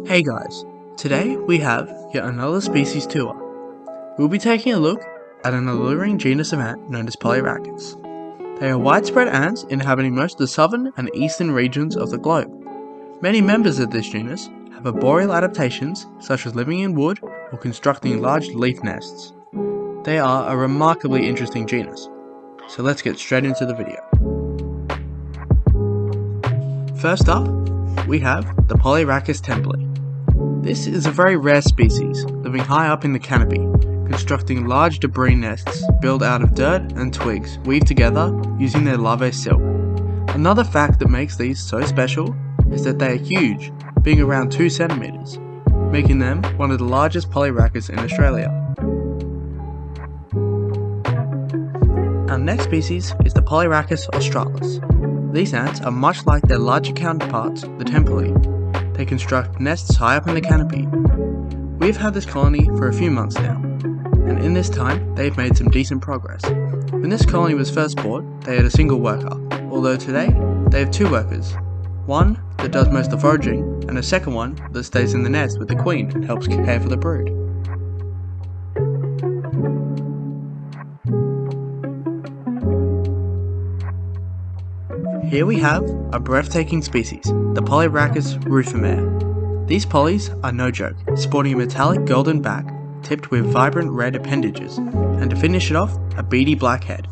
Hey guys, today we have yet another species tour. We'll be taking a look at an alluring genus of ant known as Polyrhacus. They are widespread ants inhabiting most of the southern and eastern regions of the globe. Many members of this genus have arboreal adaptations such as living in wood or constructing large leaf nests. They are a remarkably interesting genus, so let's get straight into the video. First up, we have the Polyrhacus template. This is a very rare species, living high up in the canopy, constructing large debris nests built out of dirt and twigs weaved together using their larvae silk. Another fact that makes these so special is that they are huge, being around 2 centimeters, making them one of the largest Polyrhacus in Australia. Our next species is the Polyrhacus australis. These ants are much like their larger counterparts, the template. They construct nests high up in the canopy. We've had this colony for a few months now, and in this time they've made some decent progress. When this colony was first bought, they had a single worker, although today they have 2 workers. One that does most of the foraging, and a second one that stays in the nest with the queen and helps care for the brood. Here we have a breathtaking species, the Polyrhacus rufimare. These polys are no joke, sporting a metallic golden back tipped with vibrant red appendages, and to finish it off, a beady black head.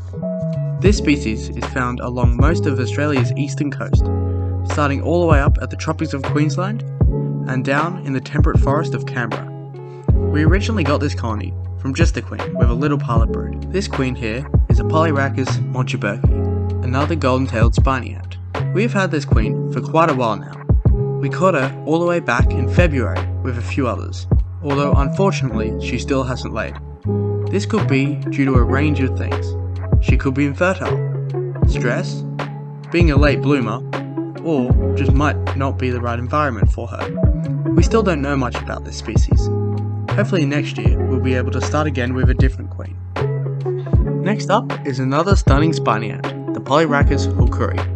This species is found along most of Australia's eastern coast, starting all the way up at the tropics of Queensland and down in the temperate forest of Canberra. We originally got this colony from just the queen with a little pilot brood. This queen here is a Polyrhacus monchiburki, another golden-tailed spiny ant. We have had this queen for quite a while now. We caught her all the way back in February with a few others, although unfortunately she still hasn't laid. This could be due to a range of things. She could be infertile, stress, being a late bloomer, or just might not be the right environment for her. We still don't know much about this species. Hopefully next year we'll be able to start again with a different queen. Next up is another stunning spiny ant, the Polyrhacus hawkeri.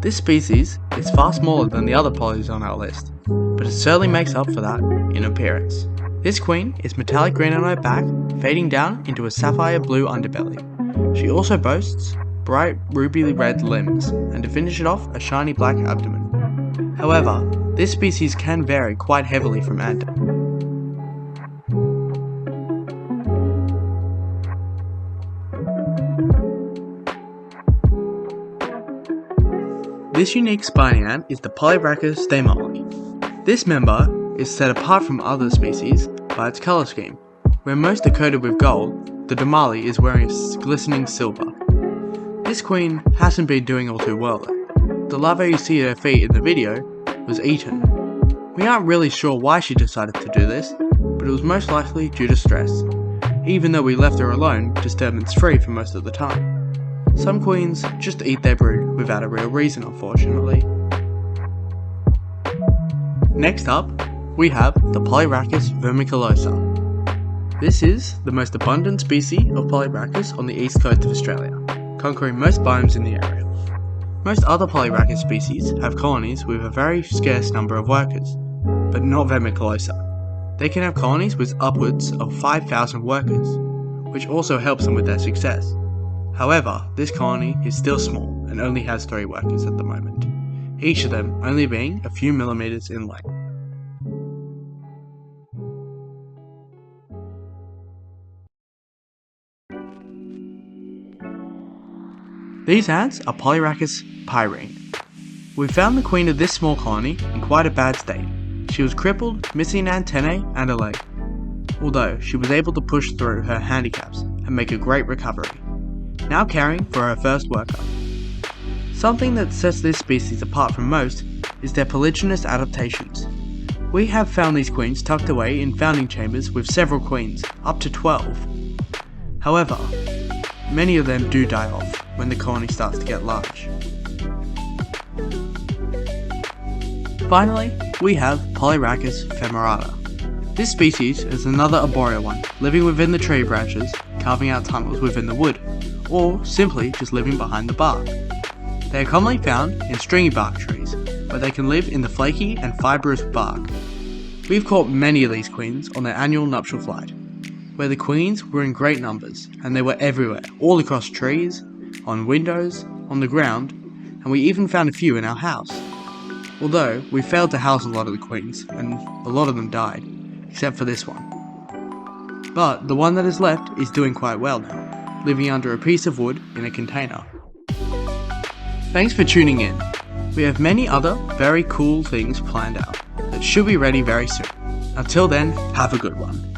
This species is far smaller than the other polys on our list, but it certainly makes up for that in appearance. This queen is metallic green on her back, fading down into a sapphire blue underbelly. She also boasts bright ruby red limbs, and to finish it off, a shiny black abdomen. However, this species can vary quite heavily from ant. This unique spiny ant is the Polyrhacus damali. This member is set apart from other species by its colour scheme. Where most are coated with gold, the damali is wearing a glistening silver. This queen hasn't been doing all too well though. The larva you see at her feet in the video was eaten. We aren't really sure why she decided to do this, but it was most likely due to stress, even though we left her alone disturbance free for most of the time. Some queens just eat their brood without a real reason, unfortunately. Next up, we have the Polyrhacus vermiculosa. This is the most abundant species of Polyrhacus on the east coast of Australia, conquering most biomes in the area. Most other Polyrhacus species have colonies with a very scarce number of workers, but not vermiculosa. They can have colonies with upwards of 5,000 workers, which also helps them with their success. However, this colony is still small and only has 3 workers at the moment, each of them only being a few millimeters in length. These ants are Polyrhacus pyrene. We found the queen of this small colony in quite a bad state. She was crippled, missing antennae and a leg, although she was able to push through her handicaps and make a great recovery, now caring for her first worker. Something that sets this species apart from most is their polygynous adaptations. We have found these queens tucked away in founding chambers with several queens, up to 12. However, many of them do die off when the colony starts to get large. Finally, we have Polyrhacus femerata. This species is another arboreal one, living within the tree branches, carving out tunnels within the wood, or simply just living behind the bark. They are commonly found in stringy bark trees, where they can live in the flaky and fibrous bark. We've caught many of these queens on their annual nuptial flight, where the queens were in great numbers and they were everywhere, all across trees, on windows, on the ground, and we even found a few in our house. Although we failed to house a lot of the queens and a lot of them died, except for this one. But the one that is left is doing quite well now, living under a piece of wood in a container. Thanks for tuning in. We have many other very cool things planned out that should be ready very soon. Until then, have a good one.